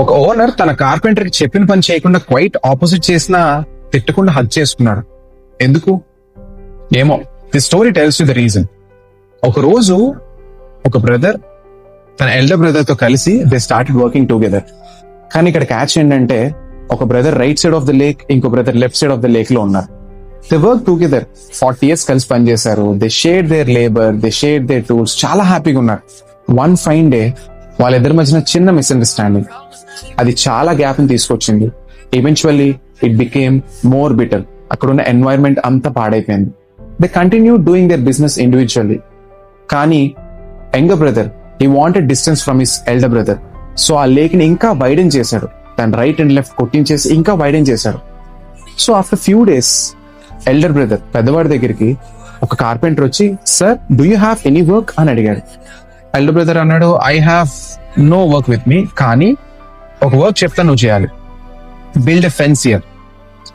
ఒక ఓనర్ తన కార్పెంటర్ కి చెప్పిన పని చేయకుండా క్వైట్ ఆపోజిట్ చేసినా తిట్టకుండా హగ్ చేసుకున్నాడు. ఎందుకు? ఏమో. The story tells you the reason. ఒక రోజు ఒక బ్రదర్ తన ఎల్డర్ బ్రదర్ తో కలిసి దే స్టార్టెడ్ వర్కింగ్ టుగెదర్. కానీ ఇక్కడ క్యాచ్ ఏంటంటే ఒక brother right side of the lake, ఇంకో brother left side of the lake లో ఉన్నారు. దే వర్క్ టుగెదర్ 40 years కలిసి పనిచేశారు. They share their labour, they share their tools, చాలా హ్యాపీగా ఉన్నారు. వన్ ఫైన్ డే వాళ్ళిద్దరి మధ్యన చిన్న మిస్అండర్స్టాండింగ్, అది చాలా గ్యాప్ ని తీసుకొచ్చింది. Eventually it became more bitter. అక్కడున్న ఎన్వైరన్మెంట్ అంతా పాడైపోయింది. They continue doing their business individually. కానీ younger brother he wanted distance from his elder brother. So ఆ లేక్ ని ఇంకా వైడెన్ చేశాడు. తన రైట్ అండ్ లెఫ్ట్ కొట్టించేసి ఇంకా వైడెన్ చేశాడు. So after few days elder brother పెద్దవాడి దగ్గరికి ఒక కార్పెంటర్ వచ్చి, sir do you have any work అని అడిగాడు. ఎల్డర్ బ్రదర్ అన్నాడు, I have no work with me, కానీ ఒక వర్క్ చెప్తా, నువ్వు చేయాలి. Build a fence here.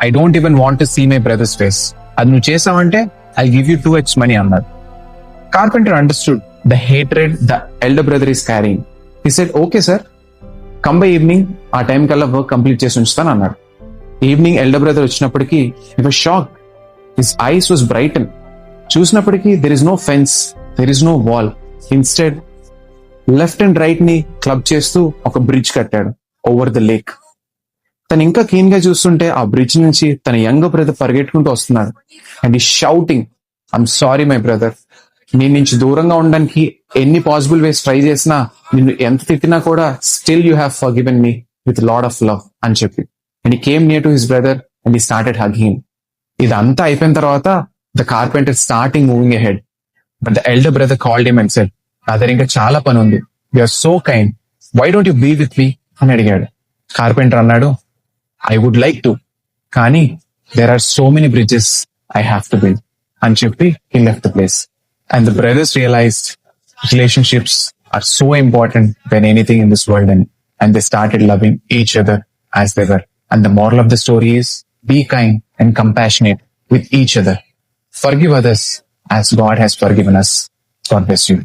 I don't even want to see my brother's face. అది నువ్వు చేసావంటే I give you 2x money అన్నాడు. Carpenter understood the hatred the elder brother is carrying. He said, okay sir, come by evening, ఆ time కల్లా work complete చేసి ఉంచుతాను అన్నాడు. Evening elder brother వచ్చినప్పటికీ he was shocked. His eyes was brighten. చూసినప్పటికీ there is no fence, there is no wall. Instead left and right ని club చేస్తూ ఒక బ్రిడ్జ్ కట్టాడు ఓవర్ ద లేక్. తను ఇంకా కీన్ గా చూస్తుంటే ఆ బ్రిడ్జ్ నుంచి తన యంగ్ బ్రదర్ పరిగెట్టుకుంటూ వస్తున్నాడు. అండ్ ఈ shouting, I'm sorry my brother, నీ నుంచి దూరంగా ఉండడానికి ఎన్ని పాసిబుల్ వేస్ ట్రై చేసినా, నిన్ను ఎంత తిట్టినా కూడా still you have forgiven me with lot of love అని చెప్పి. And he came near to his brother and he started hugging him. ఇదంతా అయిపోయిన తర్వాత the carpenter starting moving ahead. But the elder brother called him and said, నా దగ్గర ఇంకా చాలా పని ఉంది, you are so kind, why don't you be with me అని అడిగాడు. కార్పెంటర్ అన్నాడు, ఐ వుడ్ లైక్ టు, కానీ there are so many bridges I have to build అని చెప్పి he left the place. And the brothers realized relationships are so important than anything in this world, and they started loving each other as they were. And the moral of the story is, be kind and compassionate with each other. Forgive others as God has forgiven us. God bless you.